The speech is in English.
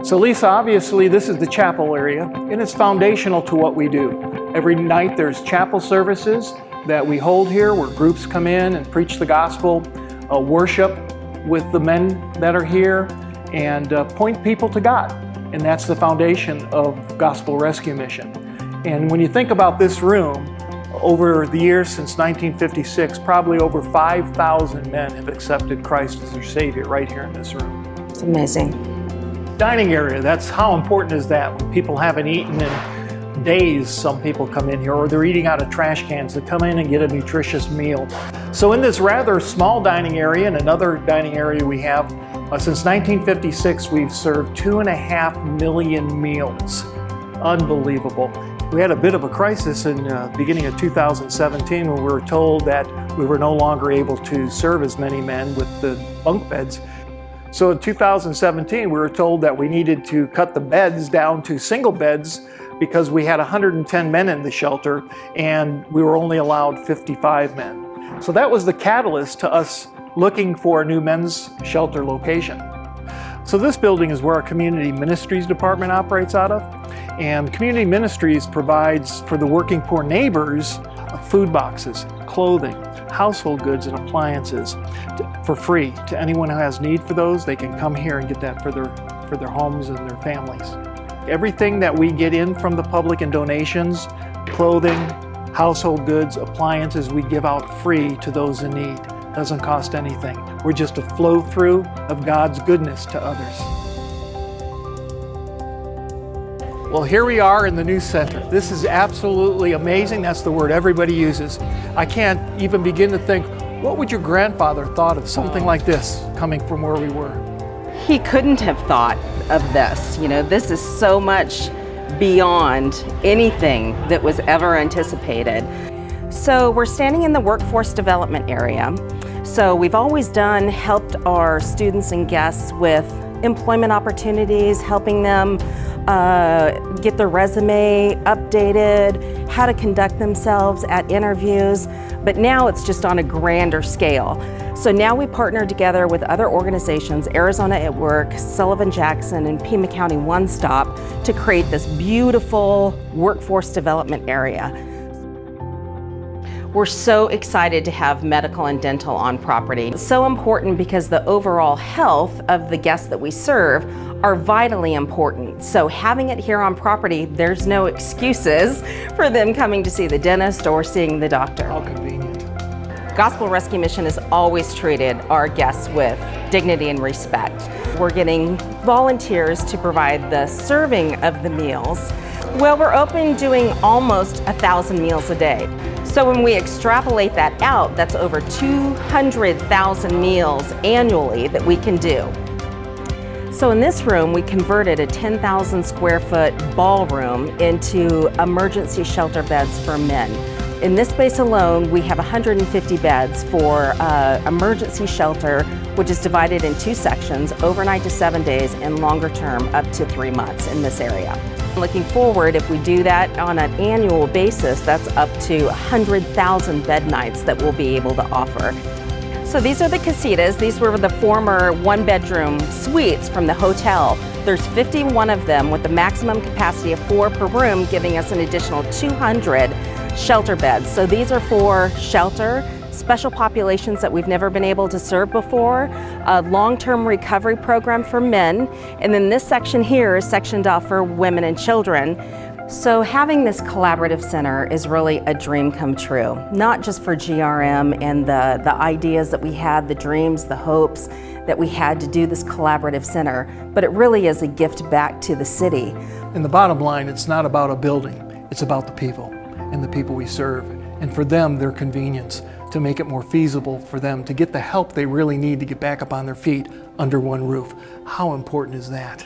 So Lisa, obviously this is the chapel area, and it's foundational to what we do. Every night there's chapel services that we hold here where groups come in and preach the gospel, worship with the men that are here, and point people to God. And that's the foundation of Gospel Rescue Mission. And when you think about this room, over the years since 1956, probably over 5,000 men have accepted Christ as their Savior right here in this room. It's amazing. Dining area, that's how important is that? When people haven't eaten in days, some people come in here, or they're eating out of trash cans, they come in and get a nutritious meal. So in this rather small dining area and another dining area we have, since 1956, we've served 2.5 million meals. Unbelievable. We had a bit of a crisis in the beginning of 2017 when we were told that we were no longer able to serve as many men with the bunk beds. So in 2017, we were told that we needed to cut the beds down to single beds because we had 110 men in the shelter and we were only allowed 55 men. So that was the catalyst to us looking for a new men's shelter location. So this building is where our Community Ministries department operates out of. And Community Ministries provides for the working poor neighbors food boxes, clothing, household goods and appliances for free to anyone who has need for those. They can come here and get that for their homes and their families. Everything that we get in from the public in donations, clothing, household goods, appliances, we give out free to those in need. Doesn't cost anything. We're just a flow through of God's goodness to others. Well, here we are in the new center. This is absolutely amazing. That's the word everybody uses. I can't even begin to think, what would your grandfather thought of something like this coming from where we were? He couldn't have thought of this. You know, this is so much beyond anything that was ever anticipated. So we're standing in the workforce development area. So we've always helped our students and guests with employment opportunities, helping them get their resume updated, how to conduct themselves at interviews, but now it's just on a grander scale. So now we partner together with other organizations, Arizona at Work, Sullivan Jackson, and Pima County One Stop to create this beautiful workforce development area. We're so excited to have medical and dental on property. It's so important because the overall health of the guests that we serve are vitally important. So having it here on property, there's no excuses for them coming to see the dentist or seeing the doctor. How convenient. Gospel Rescue Mission has always treated our guests with dignity and respect. We're getting volunteers to provide the serving of the meals. Well, we're open doing almost 1,000 meals a day. So when we extrapolate that out, that's over 200,000 meals annually that we can do. So in this room, we converted a 10,000 square foot ballroom into emergency shelter beds for men. In this space alone, we have 150 beds for emergency shelter, which is divided in 2 sections, overnight to 7 days and longer term up to 3 months in this area. Looking forward, if we do that on an annual basis, that's up to 100,000 bed nights that we'll be able to offer. So these are the Casitas. These were the former 1-bedroom suites from the hotel. There's 51 of them with a maximum capacity of 4 per room, giving us an additional 200 shelter beds. So these are for shelter, special populations that we've never been able to serve before, a long-term recovery program for men, and then this section here is sectioned off for women and children. So having this collaborative center is really a dream come true, not just for GRM and the ideas that we had, the dreams, the hopes that we had to do this collaborative center, but it really is a gift back to the city. In the bottom line, it's not about a building, it's about the people and the people we serve, and for them, their convenience, to make it more feasible for them to get the help they really need to get back up on their feet under one roof. How important is that?